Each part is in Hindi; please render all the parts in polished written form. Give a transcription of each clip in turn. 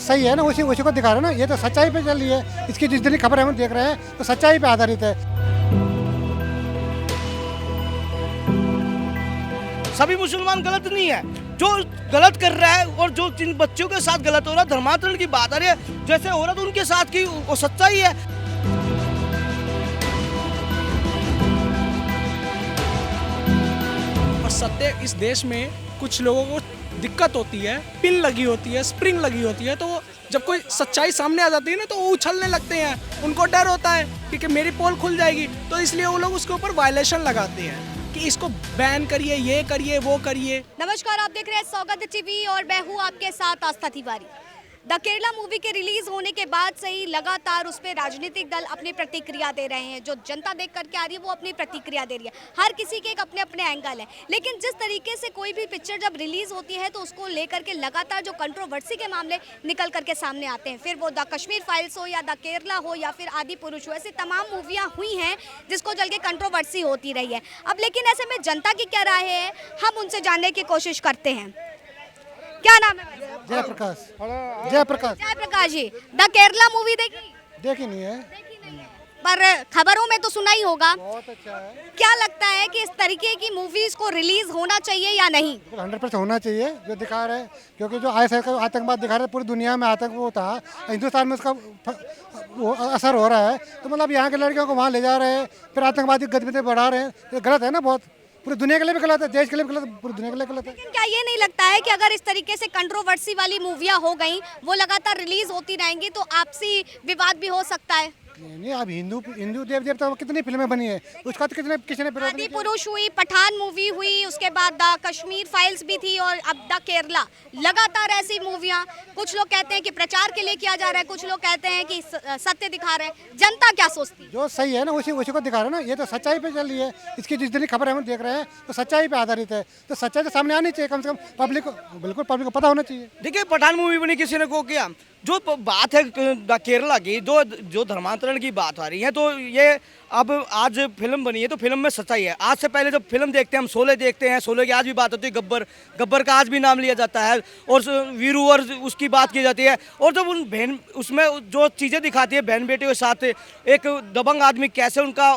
सही है ना उसी उसी को दिखा रहे हैं ना। ये तो सच्चाई पे चल रही है, इसकी जितनी खबर हम देख रहे हैं तो सच्चाई पे आधारित है। सभी मुसलमान गलत नहीं है, जो गलत कर रहा है और जो जिन बच्चों के साथ गलत हो रहा है, धर्मांतरण की बात आ रही है, जैसे हो रहा था उनके साथ की वो सच्चाई है। और सत्य इस देश में कुछ लोगों को दिक्कत होती है, पिन लगी होती है, स्प्रिंग लगी होती है, तो जब कोई सच्चाई सामने आ जाती है ना तो वो उछलने लगते हैं। उनको डर होता है कि मेरी पोल खुल जाएगी, तो इसलिए वो लोग उसके ऊपर वायलेशन लगाते हैं कि इसको बैन करिए, ये करिए, वो करिए। नमस्कार, आप देख रहे हैं स्वागत टीवी और मैं हूँ आपके साथ आस्था तिवारी। द केरला मूवी के रिलीज होने के बाद से ही लगातार उस पर राजनीतिक दल अपनी प्रतिक्रिया दे रहे हैं। जो जनता देख करके आ रही है वो अपनी प्रतिक्रिया दे रही है। हर किसी के एक अपने अपने एंगल है, लेकिन जिस तरीके से कोई भी पिक्चर जब रिलीज होती है तो उसको लेकर के लगातार जो कंट्रोवर्सी के मामले निकल करके सामने आते हैं, फिर वो द कश्मीर फाइल्स हो या द केरला हो या फिर आदि पुरुष हो, ऐसी तमाम मूवियाँ हुई हैं जिसको चल के कंट्रोवर्सी होती रही है। अब लेकिन ऐसे में जनता की क्या राय है, हम उनसे जानने की कोशिश करते हैं। क्या नाम है? जयप्रकाश। जयप्रकाश। जयप्रकाश जी, द केरला मूवी देखी नहीं है पर खबरों में तो सुना ही होगा। बहुत अच्छा है। क्या लगता है कि इस तरीके की मूवीज को रिलीज होना चाहिए या नहीं? 100% होना चाहिए जो दिखा रहे हैं, क्योंकि जो आतंकवाद दिखा रहे हैं पूरी दुनिया में आतंक वो था, हिंदुस्तान में उसका वो असर हो रहा है। तो मतलब यहाँ के लड़कियों को वहाँ ले जा रहे हैं, फिर आतंकवादी गतिविधि बढ़ा रहे हैं, ये गलत है ना। बहुत पूरी दुनिया के लिए भी गलत है, देश के लिए भी गलत है, पूरी दुनिया के लिए गलत है। लेकिन क्या ये नहीं लगता है कि अगर इस तरीके से कंट्रोवर्सी वाली मूवियाँ हो गई, वो लगातार रिलीज होती रहेंगी तो आपसी विवाद भी हो सकता है? नहीं, अब हिंदू देव देवता कितनी फिल्में बनी है, उसका तो किसी ने आदि पुरुष हुई, पठान मूवी हुई, उसके बाद द कश्मीर फाइल्स भी थी और अब द केरला। लगातार ऐसी मूवियाँ, कुछ लोग कहते हैं कि प्रचार के लिए किया जा रहा है, कुछ लोग कहते हैं कि सत्य दिखा रहे हैं। जनता क्या सोचती है? जो सही है ना उसी उसी को दिखा रहे हैं ना। ये तो सच्चाई पे चल रही है, इसकी जितनी खबर हम देख रहे हैं तो सच्चाई पे आधारित है। तो सच्चाई तो सामने आनी चाहिए, कम से कम पब्लिक को, बिल्कुल पब्लिक को पता होना चाहिए। देखिए, पठान मूवी बनी, किसी ने को किया, जो बात है केरला की, जो धर्मांतरण की बात आ रही है, तो ये अब आज फिल्म बनी है तो फिल्म में सच्चाई है। आज से पहले जब फिल्म देखते हैं हम, शोले देखते हैं, शोले की आज भी बात होती है, गब्बर का आज भी नाम लिया जाता है और वीरू और उसकी बात की जाती है। और जब उन बहन उसमें जो चीज़ें दिखाती है बहन बेटे के साथ, एक दबंग आदमी कैसे उनका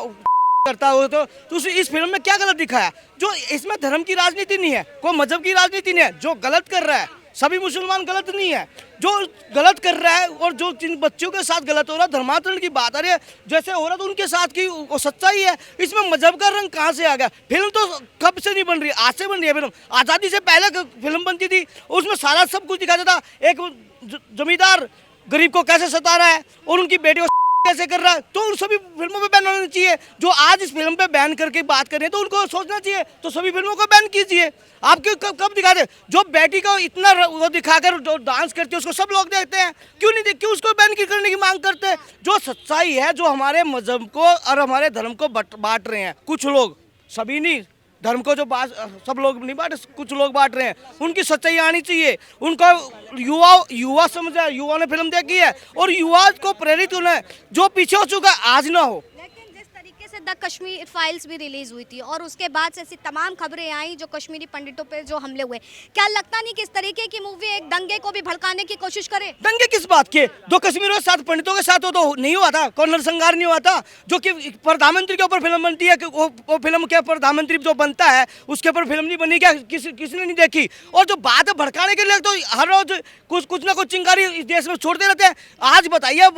करता हो, तो इस फिल्म में क्या गलत दिखाया? जो इसमें धर्म की राजनीति नहीं है, कोई मजहब की राजनीति नहीं है। जो गलत कर रहा है, सभी मुसलमान गलत नहीं है, जो गलत कर रहा है और जो जिन बच्चों के साथ गलत हो रहा है, धर्मांतरण की बात आ रही है, जैसे हो रहा था उनके साथ की वो सच्चाई है। इसमें मजहब का रंग कहाँ से आ गया? फिल्म तो कब से नहीं बन रही, आज से बन रही है फिल्म। आज़ादी से पहले फिल्म बनती थी, उसमें सारा सब कुछ दिखाता था। एक जमींदार गरीब को कैसे सता रहा है और उनकी बेटी को कैसे कर रहा है, तो उन सभी फिल्मों पे बैन होना चाहिए। जो आज इस फिल्म पे बैन करके बात कर रहे हैं तो उनको सोचना चाहिए, तो सभी फिल्मों को बैन कीजिए। आप कब दिखाते? जो बेटी को इतना वो दिखाकर जो डांस करती है उसको सब लोग देखते हैं, क्यों उसको बैन करने की मांग करते हैं? जो सच्चाई है, जो हमारे मजहब को और हमारे धर्म को बांट रहे हैं कुछ लोग, सभी नहीं, धर्म को जो सब लोग नहीं बांटे, कुछ लोग बांट रहे हैं, उनकी सच्चाई आनी चाहिए। उनको युवा समझा, युवा ने फिल्म देखी है और युवा को प्रेरित होना है, जो पीछे हो चुका आज ना हो। लेकिन जिस तरीके से द कश्मीर फाइल्स भी रिलीज हुई थी और उसके बाद से ऐसी तमाम खबरें आई जो कश्मीरी पंडितों पे जो हमले हुए, क्या लगता नहीं कि इस तरीके की मूवी एक दंगे को भी भड़काने की कोशिश करे? दंगे किस बात के? दो कश्मीरों के साथ पंडितों के साथ हो तो नहीं हुआ था, कोई नरसंहार नहीं हुआ था? जो कि प्रधानमंत्री के ऊपर फिल्म बनती है, वो फिल्म के प्रधानमंत्री जो बनता है उसके ऊपर फिल्म नहीं बनी क्या? किसी ने नहीं देखी? और जो बात है भड़काने के लिए, तो हर रोज कुछ ना कुछ चिंगारी इस देश में छोड़ते रहते हैं। आज बताइए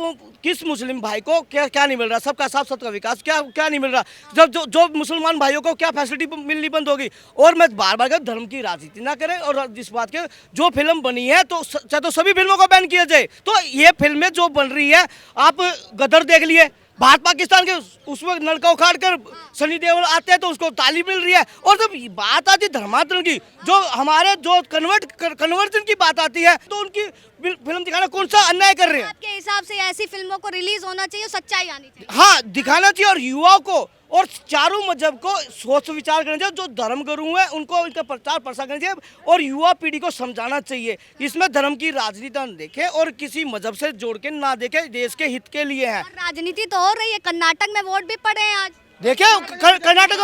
किस मुस्लिम भाई को क्या नहीं मिल रहा? सबका साथ, सबका विकास, क्या नहीं मिल रहा? जब जो मुसलमान भाइयों को क्या फैसिलिटी मिलनी बंद होगी? और मैं बार बार कहता हूं, धर्म की राजनीति ना करें। और जिस बात के जो फिल्म बनी है तो चाहे तो सभी फिल्मों को बैन किया जाए। तो ये फिल्में जो बन रही है, आप गदर देख लिए, भारत पाकिस्तान के उसमें नलका उखाड़ कर सनी देओल आते हैं तो उसको ताली मिल रही है। और जब बात आती है धर्मांतरण की, जो हमारे जो कन्वर्जन की बात आती है, तो उनकी फिल्म दिखाना कौन सा अन्याय कर रहे हैं? आपके हिसाब से ऐसी फिल्मों को रिलीज होना चाहिए, सच्चाई आनी चाहिए? हाँ, दिखाना चाहिए और युवाओं को और चारों मजहब को सोच विचार करना चाहिए। जो धर्मगुरु हैं उनको इनका प्रचार प्रसार करना चाहिए और युवा पीढ़ी को समझाना चाहिए, इसमें धर्म की राजनीति न देखे और किसी मजहब से जोड़ के ना देखे, देश के हित के लिए है। राजनीति तो हो रही है, कर्नाटक में वोट भी पड़े हैं आज। देखिए कर्नाटक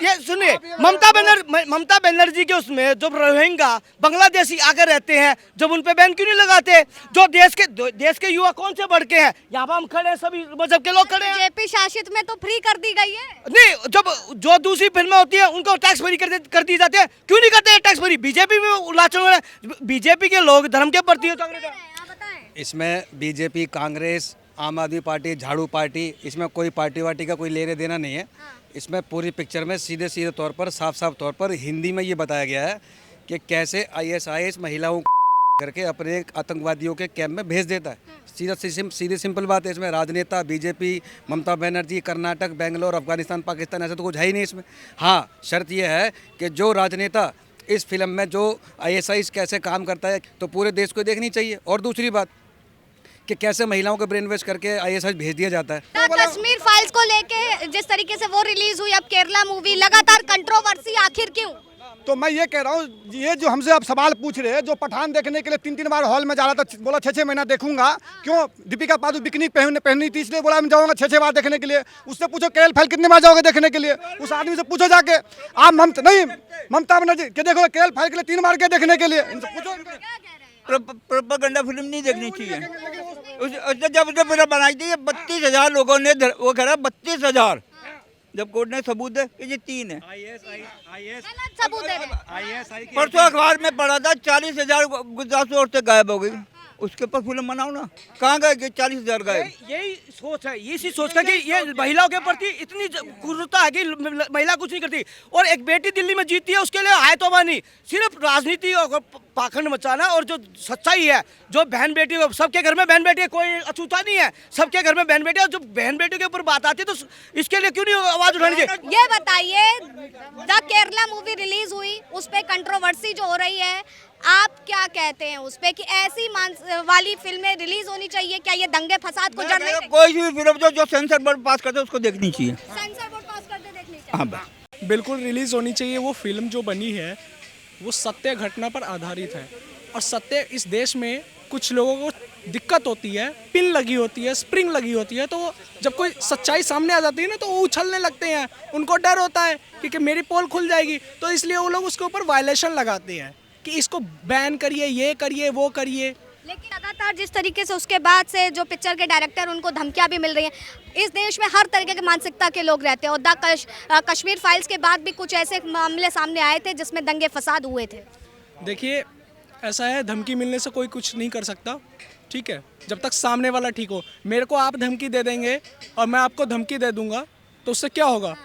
ये सुनिए ममता बनर्जी के उसमें जब रोहिंग्या बांग्लादेशी आकर रहते हैं जब उन पे बैन क्यों नहीं लगाते? जो देश के युवा कौन से बढ़ के हैं? यहाँ पर हम खड़े हैं, सभी मजहब के लोग खड़े हैं। बीजेपी शासित में तो फ्री कर दी गई है। नहीं, जब जो दूसरी फिल्में होती है उनको टैक्स फ्री कर दी जाती है, क्यों नहीं करते टैक्स फ्री? बीजेपी में उल्लाचन, बीजेपी के लोग धर्म के प्रति आप बताएं। इसमें बीजेपी, कांग्रेस, आम आदमी पार्टी, झाड़ू पार्टी, इसमें कोई पार्टी वार्टी का कोई लेने देना नहीं है। इसमें पूरी पिक्चर में सीधे सीधे तौर पर, साफ साफ तौर पर हिंदी में ये बताया गया है कि कैसे ISIS महिलाओं को करके अपने आतंकवादियों के कैंप में भेज देता है। सीधी सिंपल बात है। इसमें राजनेता, बीजेपी, ममता बनर्जी, कर्नाटक, बेंगलोर, अफगानिस्तान, पाकिस्तान, ऐसा तो कुछ है ही नहीं इसमें। हाँ, शर्त यह है कि जो राजनेता इस फिल्म में जो ISIS कैसे काम करता है तो पूरे देश को देखनी चाहिए। और दूसरी बात कि कैसे महिलाओं को ब्रेन वॉश करके ISIS भेज दिया जाता है। कश्मीर फाइल्स को लेके जिस तरीके से वो रिलीज हुई, अब केरला मूवी, लगातार कंट्रोवर्सी, आखिर क्यों? तो मैं ये कह रहा हूँ, ये जो हमसे आप सवाल पूछ रहे हैं, जो पठान देखने के लिए 3-3 बार हॉल में जा रहा था, बोला 6-6 महीना देखूंगा, क्यों? दीपिका पादुकोण बिकनी पहनी थी इसलिए बोला मैं जाऊंगा 6-6 बार देखने के लिए। उससे पूछो केएल फाइल कितनी बार जाओगे देखने के लिए, उस आदमी से पूछो जाके। आप ममता बनर्जी के देखो केएल फाइल के लिए 3 बार गए देखने के लिए, इनसे पूछो। प्रोपेगेंडा फिल्म नहीं देखनी चाहिए। जब उसने फिल्म बनाई थी 32,000 लोगों ने वो कह रहा 32,000, जब कोर्ट ने सबूत है कि ये 3 है। गलत सबूत दे रहे हैं। परसों अखबार में पढ़ा था 40,000 गुजरात से औरतें गायब हो गई, उसके ऊपर फिल्म बनाओ ना। कहाँ गए कि 40,000 गायब? यही सोच है, इसी सोच का कि ये महिलाओं के प्रति इतनी क्रूरता है कि महिला कुछ नहीं करती। और एक बेटी दिल्ली में जीती है, उसके लिए आय तौबा नहीं, सिर्फ राजनीति और पाखंड मचाना। और जो सच्चाई है, जो बहन बेटी, सबके घर में बहन बेटी है, कोई अछूता नहीं है, सबके घर में बहन बेटी है। जो बहन बेटी के ऊपर बात आती है तो इसके लिए क्यों नहीं आवाज उठानी चाहिए? ये बताइए, द केरला मूवी रिलीज हुई, उस पे कंट्रोवर्सी जो हो रही है, आप क्या कहते हैं उस पे कि ऐसी वाली फिल्में रिलीज होनी चाहिए? क्या ये दंगे फसाद को जड़ने? कोई भी फिल्म जो सेंसर बोर्ड पास करते उसको देखनी चाहिए। सेंसर बोर्ड पास करते देखनी चाहिए। हाँ, बिल्कुल रिलीज़ होनी चाहिए। वो फिल्म जो बनी है वो सत्य घटना पर आधारित है। और सत्य, इस देश में कुछ लोगों को दिक्कत होती है, पिन लगी होती है, स्प्रिंग लगी होती है, तो जब कोई सच्चाई सामने आ जाती है ना तो वो उछलने लगते हैं। उनको डर होता है कि मेरी पोल खुल जाएगी, तो इसलिए वो लोग उसके ऊपर वायलेशन लगाते हैं कि इसको बैन करिए, ये करिए, वो करिए। लेकिन लगातार जिस तरीके से उसके बाद से जो पिक्चर के डायरेक्टर, उनको धमकियां भी मिल रही हैं। इस देश में हर तरीके की मानसिकता के लोग रहते हैं और कश्मीर फाइल्स के बाद भी कुछ ऐसे मामले सामने आए थे जिसमें दंगे फसाद हुए थे। देखिए, ऐसा है, धमकी मिलने से कोई कुछ नहीं कर सकता, ठीक है, जब तक सामने वाला ठीक हो। मेरे को आप धमकी दे देंगे और मैं आपको धमकी दे दूंगा तो उससे क्या होगा?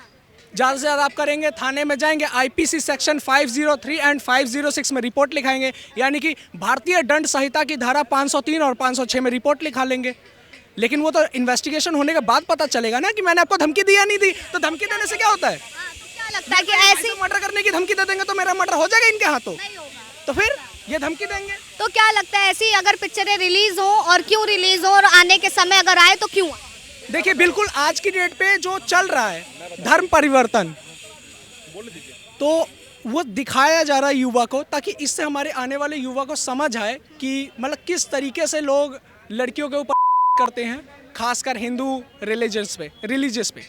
ज़्यादा से ज़्यादा आप करेंगे, थाने में जाएंगे, IPC सेक्शन 503 एंड 506 में रिपोर्ट लिखाएंगे, यानी कि भारतीय दंड संहिता की धारा 503 और 506 में रिपोर्ट लिखा लेंगे। लेकिन वो तो इन्वेस्टिगेशन होने के बाद पता चलेगा ना कि मैंने आपको धमकी दी या नहीं दी। तो धमकी देने से क्या होता है? क्या लगता है कि ऐसी मर्डर करने की धमकी दे देंगे तो मेरा मर्डर हो जाएगा इनके हाथों, तो फिर ये धमकी देंगे। तो क्या लगता है ऐसी अगर पिक्चरें रिलीज हो, और क्यों रिलीज हो, और आने के समय अगर आए तो क्यों? देखिए, बिल्कुल आज की डेट पे जो चल रहा है धर्म परिवर्तन, तो वो दिखाया जा रहा है युवा को, ताकि इससे हमारे आने वाले युवा को समझ आए कि मतलब किस तरीके से लोग लड़कियों के ऊपर करते हैं, खासकर हिंदू रिलीजियस पे।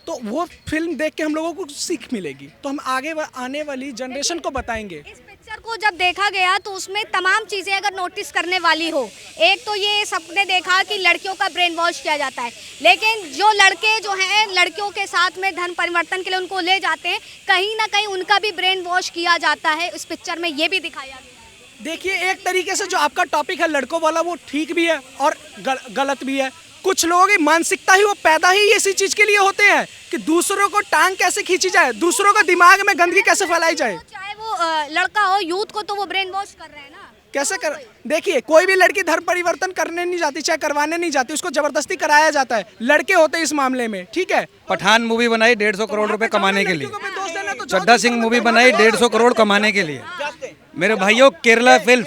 तो वो फिल्म देख के हम लोगों को सीख मिलेगी, तो हम आगे आने वाली जनरेशन को बताएंगे। इस पिक्चर को जब देखा गया तो उसमें तमाम चीज़ें अगर नोटिस करने वाली हो, एक तो ये सबने देखा कि लड़कियों का ब्रेन वॉश किया जाता है, लेकिन जो लड़के जो हैं लड़कियों के साथ में धर्म परिवर्तन के लिए उनको ले जाते हैं, कहीं ना कहीं उनका भी ब्रेन वॉश किया जाता है। इस पिक्चर में ये भी दिखाया गया। देखिए, एक तरीके से जो आपका टॉपिक है लड़कों वाला, वो ठीक भी है और गलत भी है। कुछ लोगों की मानसिकता ही, वो पैदा ही इसी चीज के लिए होते हैं कि दूसरों को टांग कैसे खींची जाए, दूसरों को दिमाग में गंदगी कैसे फैलाई जाए। तो चाहे वो लड़का हो, यूथ को तो वो ब्रेन वॉश कर रहे हैं ना। कैसे कर? देखिए, कोई भी लड़की धर्म परिवर्तन करने नहीं जाती, चाहे करवाने नहीं जाती, उसको जबरदस्ती कराया जाता है। लड़के होते हैं इस मामले में, ठीक है। पठान मूवी बनाई 150 करोड़ रुपए कमाने के लिए, चड्ढा सिंह मूवी बनाई 150 करोड़ कमाने के लिए। मेरे भाइयों, केरला फिल्म,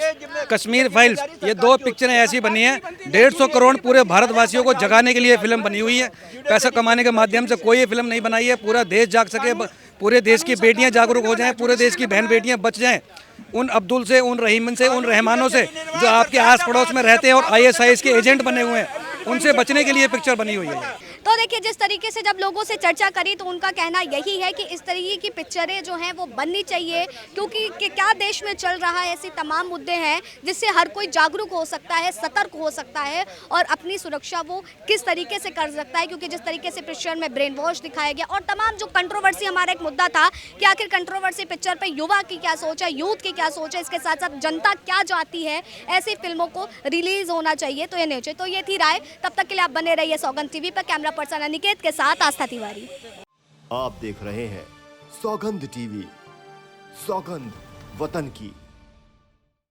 कश्मीर फाइल्स, ये 2 पिक्चरें ऐसी बनी हैं, 150 करोड़ पूरे भारतवासियों को जगाने के लिए फिल्म बनी हुई है। पैसा कमाने के माध्यम से कोई ये फिल्म नहीं बनाई है। पूरा देश जाग सके, पूरे देश की बेटियां जागरूक हो जाएं, पूरे देश की बहन बेटियां बच जाएं उन अब्दुल से, उन रहीमन से, उन रहमानों से जो आपके आस पड़ोस में रहते हैं और ISIS के एजेंट बने हुए हैं, उनसे बचने के लिए पिक्चर बनी हुई है। तो देखिए, जिस तरीके से जब लोगों से चर्चा करी तो उनका कहना यही है कि इस तरीके की पिक्चरें जो हैं वो बननी चाहिए, क्योंकि क्या देश में चल रहा है, ऐसे तमाम मुद्दे हैं जिससे हर कोई जागरूक हो सकता है, सतर्क हो सकता है और अपनी सुरक्षा वो किस तरीके से कर सकता है। क्योंकि जिस तरीके से पिक्चर में ब्रेन वॉश दिखाया गया और तमाम जो कंट्रोवर्सी, हमारा एक मुद्दा था कि आखिर कंट्रोवर्सी पिक्चर पे युवा की क्या सोच है, यूथ की क्या सोच है, इसके साथ साथ जनता क्या चाहती है, ऐसी फिल्मों को रिलीज होना चाहिए तो ये नहीं चाहिए। तो ये थी राय। तब तक के लिए आप बने रहिए सौगंध टीवी पर। कैमरा पर्सन अनिकेत के साथ आस्था तिवारी। आप देख रहे हैं सौगंध टीवी, सौगंध वतन की।